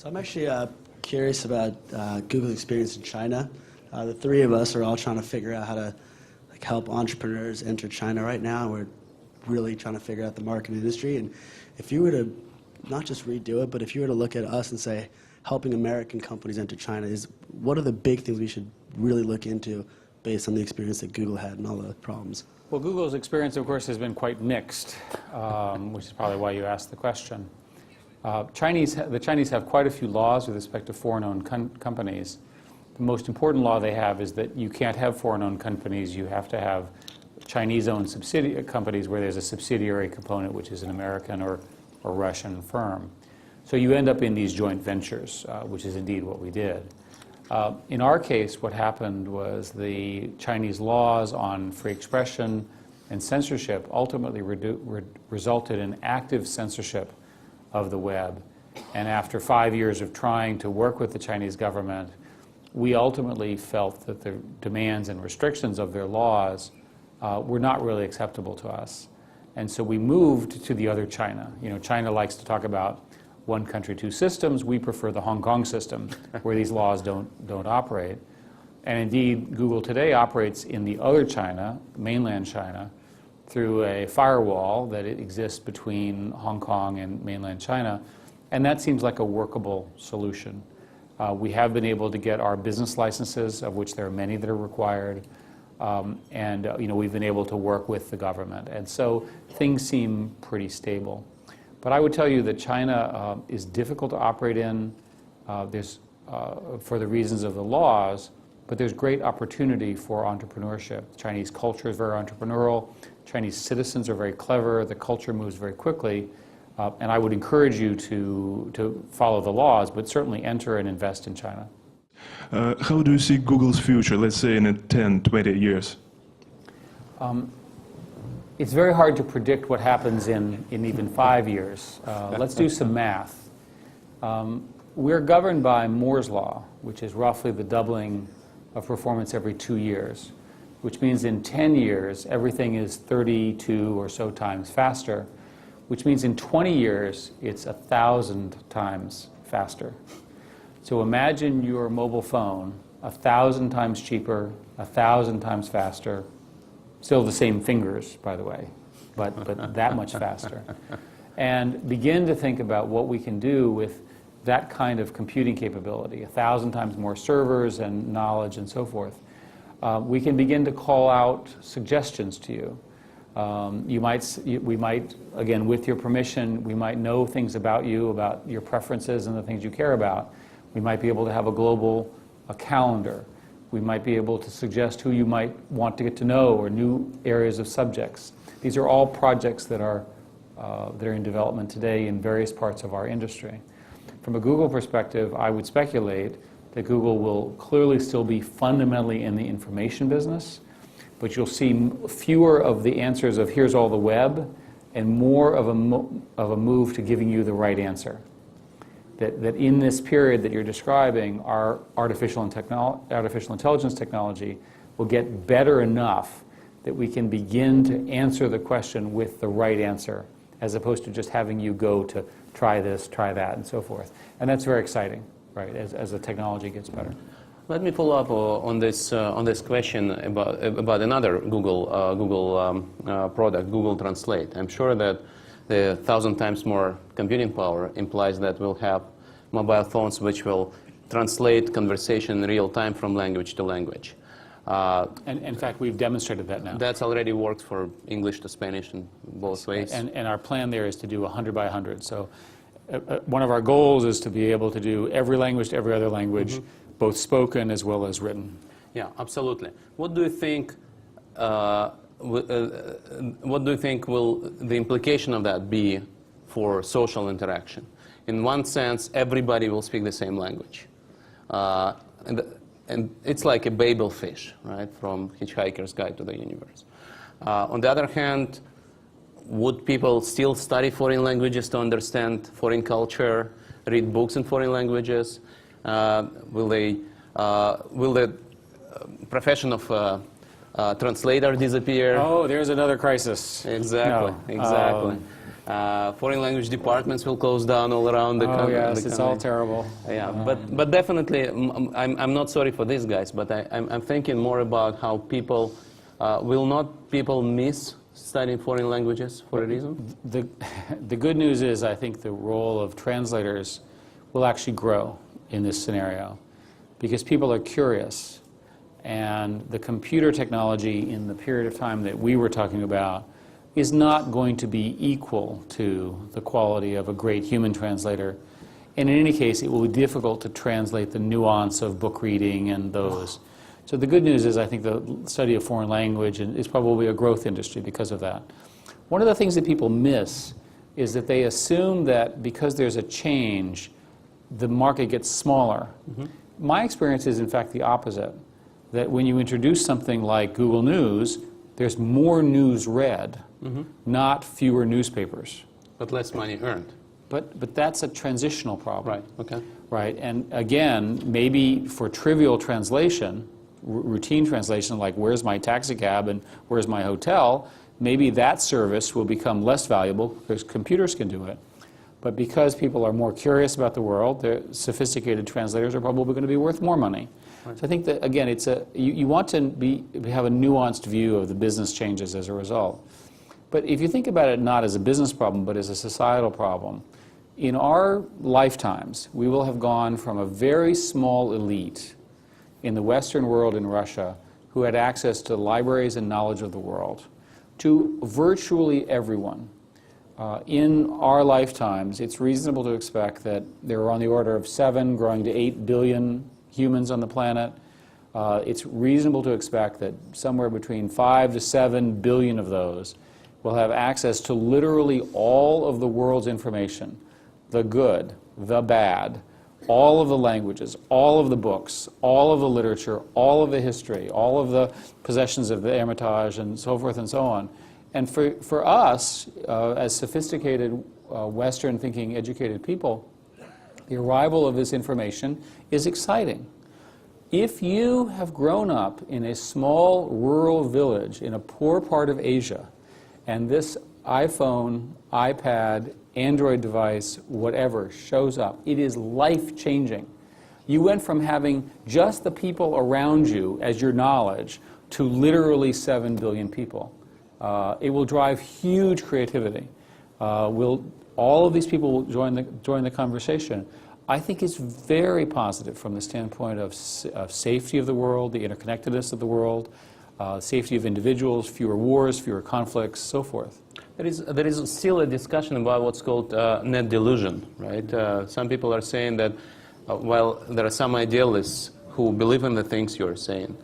So I'm actually curious about Google's experience in China. The three of us are all trying to figure out how to help entrepreneurs enter China right now. We're really trying to figure out the market industry. And if you were to not just redo it, but if you were to look at us and say, helping American companies enter China, what are the big things we should really look into based on the experience that Google had and all the problems? Well, Google's experience, of course, has been quite mixed, which is probably why you asked the question. The Chinese have quite a few laws with respect to foreign-owned companies. The most important law they have is that you can't have foreign-owned companies. You have to have Chinese-owned companies where there's a subsidiary component, which is an American or Russian firm. So you end up in these joint ventures, which is indeed what we did. In our case, what happened was the Chinese laws on free expression and censorship ultimately resulted in active censorship of the web. And after 5 years of trying to work with the Chinese government, we ultimately felt that the demands and restrictions of their laws were not really acceptable to us. And so we moved to the other China. You know, China likes to talk about one country, two systems. We prefer the Hong Kong system, where these laws don't operate. And indeed, Google today operates in the other China, mainland China, through a firewall that exists between Hong Kong and mainland China. And that seems like a workable solution. We have been able to get our business licenses, of which there are many that are required. You know, we've been able to work with the government. And so things seem pretty stable. But I would tell you that China is difficult to operate in for the reasons of the laws, but there's great opportunity for entrepreneurship. Chinese culture is very entrepreneurial. Chinese citizens are very clever. The culture moves very quickly. And I would encourage you to follow the laws, but certainly enter and invest in China. How do you see Google's future, let's say in 10, 20 years? It's very hard to predict what happens in even 5 years. Let's do some math. We're governed by Moore's law, which is roughly the doubling of performance every 2 years, which means in 10 years, everything is 32 or so times faster, which means in 20 years, it's 1,000 times faster. So imagine your mobile phone 1,000 times cheaper, 1,000 times faster, still the same fingers, by the way, but that much faster. And begin to think about what we can do with that kind of computing capability, 1,000 times more servers and knowledge and so forth. We can begin to call out suggestions to you. We might, again, with your permission, we might know things about you, about your preferences and the things you care about. We might be able to have a global calendar. We might be able to suggest who you might want to get to know or new areas of subjects. These are all projects that are in development today in various parts of our industry. From a Google perspective, I would speculate that Google will clearly still be fundamentally in the information business, but you'll see fewer of the answers of here's all the web and more of a move to giving you the right answer. That in this period that you're describing, our artificial intelligence technology will get better enough that we can begin to answer the question with the right answer, as opposed to just having you go to try this, try that, and so forth. And that's very exciting, right, as the technology gets better. Let me follow up on this question about another Google product, Google Translate. I'm sure that the 1,000 times more computing power implies that we'll have mobile phones which will translate conversation in real time from language to language. And in fact, we've demonstrated that now. That's already worked for English to Spanish in both ways. And our plan there is to do 100 by 100. So one of our goals is to be able to do every language to every other language, both spoken as well as written. Yeah, absolutely. What do you think? What do you think will the implication of that be for social interaction? In one sense, everybody will speak the same language, and it's like a Babel fish, right, from Hitchhiker's Guide to the Universe. On the other hand, would people still study foreign languages to understand foreign culture, read books in foreign languages? Will the profession of translator disappear? Oh, there's another crisis. Exactly, No. exactly. Foreign language departments will close down all around the country. Oh yes, it's all terrible. Yeah, but definitely, I'm not sorry for these guys, but I'm thinking more about how people, will not people miss studying foreign languages for a reason? The good news is I think the role of translators will actually grow in this scenario because people are curious, and the computer technology in the period of time that we were talking about is not going to be equal to the quality of a great human translator. And in any case, it will be difficult to translate the nuance of book reading and those. So the good news is I think the study of foreign language is probably a growth industry because of that. One of the things that people miss is that they assume that because there's a change, the market gets smaller. Mm-hmm. My experience is in fact the opposite, that when you introduce something like Google News, there's more news read, mm-hmm. not fewer newspapers. But less money earned. But that's a transitional problem. Right, okay. Right, and again, maybe for trivial translation, routine translation like where's my taxi cab and where's my hotel, maybe that service will become less valuable because computers can do it. But because people are more curious about the world, the sophisticated translators are probably going to be worth more money. Right. So I think that, again, it's you want to have a nuanced view of the business changes as a result. But if you think about it not as a business problem, but as a societal problem, in our lifetimes, we will have gone from a very small elite in the Western world in Russia who had access to libraries and knowledge of the world to virtually everyone. In our lifetimes, it's reasonable to expect that there are on the order of 7 growing to 8 billion humans on the planet. It's reasonable to expect that somewhere between 5 to 7 billion of those will have access to literally all of the world's information, the good, the bad, all of the languages, all of the books, all of the literature, all of the history, all of the possessions of the Hermitage, and so forth and so on. And for us, as sophisticated, Western-thinking, educated people, the arrival of this information is exciting. If you have grown up in a small rural village in a poor part of Asia, and this iPhone, iPad, Android device, whatever, shows up, it is life-changing. You went from having just the people around you as your knowledge to literally 7 billion people. It will drive huge creativity. All of these people will join the conversation. I think it's very positive from the standpoint of safety of the world, the interconnectedness of the world, safety of individuals, fewer wars, fewer conflicts, so forth. There is still a discussion about what's called net delusion, right? Some people are saying that, well, there are some idealists who believe in the things you're saying.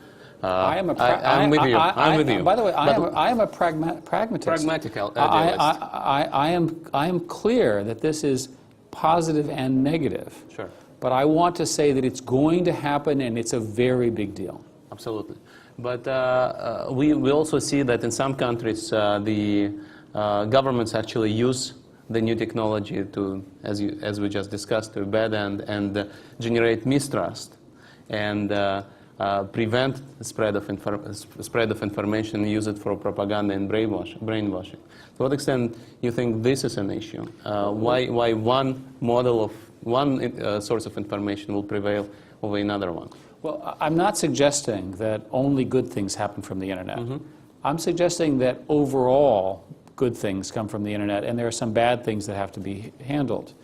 I'm with you. I'm with you. By the way, I am a pragmatist. Pragmatic idealist. I am clear that this is positive and negative. Sure. But I want to say that it's going to happen, and it's a very big deal. Absolutely. But we also see that in some countries, the governments actually use the new technology to, as we just discussed, to bad end and generate mistrust and prevent the spread of information and use it for propaganda and brainwashing. To what extent you think this is an issue? Why one model of one source of information will prevail over another one? Well, I'm not suggesting that only good things happen from the internet. Mm-hmm. I'm suggesting that overall good things come from the internet, and there are some bad things that have to be handled.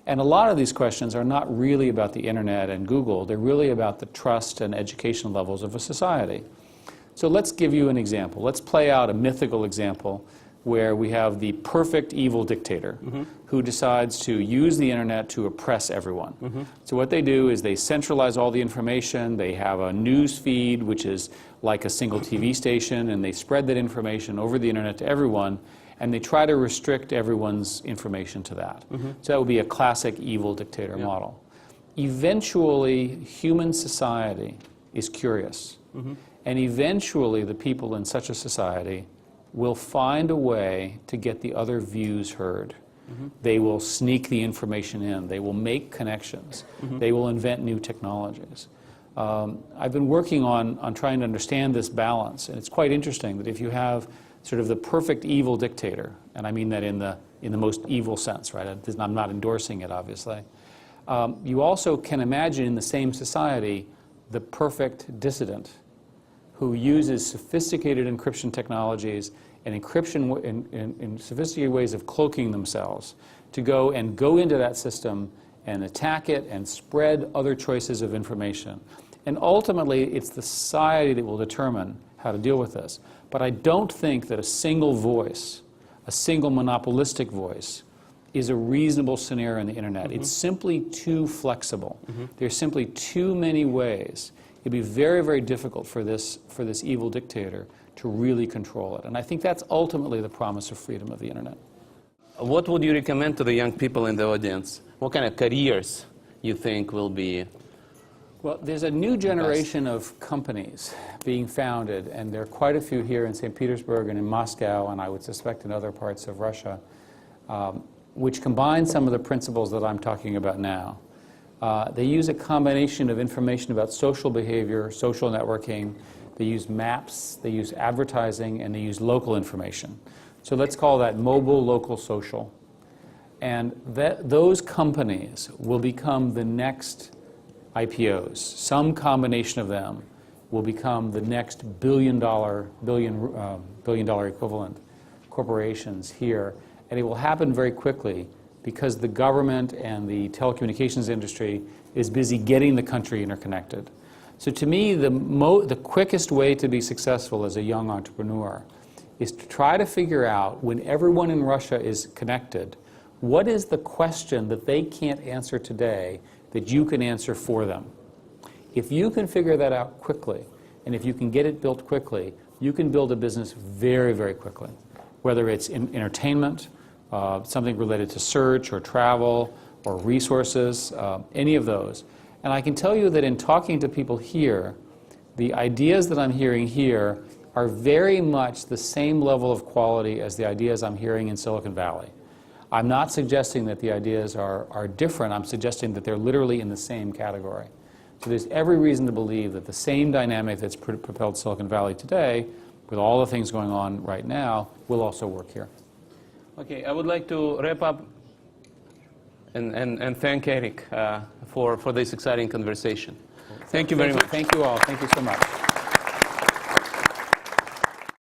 And a lot of these questions are not really about the internet and Google. They're really about the trust and education levels of a society. So let's give you an example. Let's play out a mythical example where we have the perfect evil dictator mm-hmm. who decides to use the internet to oppress everyone. Mm-hmm. So what they do is they centralize all the information. They have a news feed, which is like a single TV station, and they spread that information over the internet to everyone, and they try to restrict everyone's information to that. Mm-hmm. So that would be a classic evil dictator model. Eventually, human society is curious, mm-hmm. and eventually the people in such a society will find a way to get the other views heard. Mm-hmm. They will sneak the information in. They will make connections. Mm-hmm. They will invent new technologies. I've been working on trying to understand this balance, and it's quite interesting that if you have sort of the perfect evil dictator, and I mean that in the most evil sense, right? I'm not endorsing it, obviously. You also can imagine in the same society the perfect dissident who uses sophisticated encryption technologies and encryption in sophisticated ways of cloaking themselves to go into that system and attack it and spread other choices of information. And ultimately, it's the society that will determine how to deal with this. But I don't think that a single voice, a single monopolistic voice, is a reasonable scenario on the internet. It's simply too flexible. There's simply too many ways. It'd be very, very difficult for this evil dictator to really control it. And I think that's ultimately the promise of freedom of the internet. What would you recommend to the young people in the audience? What kind of careers you think will be? Well, there's a new generation of companies being founded, and there are quite a few here in St. Petersburg and in Moscow, and I would suspect in other parts of Russia, which combine some of the principles that I'm talking about now. They use a combination of information about social behavior, social networking. They use maps, they use advertising, and they use local information. So let's call that mobile, local, social. And those companies will become the next IPOs. Some combination of them will become the next billion dollar equivalent corporations here. And it will happen very quickly because the government and the telecommunications industry is busy getting the country interconnected. So to me, the quickest way to be successful as a young entrepreneur is to try to figure out, when everyone in Russia is connected, what is the question that they can't answer today that you can answer for them? If you can figure that out quickly, and if you can get it built quickly, you can build a business very, very quickly. Whether it's in entertainment, something related to search or travel or resources, any of those. And I can tell you that in talking to people here, the ideas that I'm hearing here are very much the same level of quality as the ideas I'm hearing in Silicon Valley. I'm not suggesting that the ideas are different. I'm suggesting that they're literally in the same category. So there's every reason to believe that the same dynamic that's propelled Silicon Valley today, with all the things going on right now, will also work here. Okay, I would like to wrap up and thank Eric for this exciting conversation. Thank you very much. Thank you all. Thank you so much.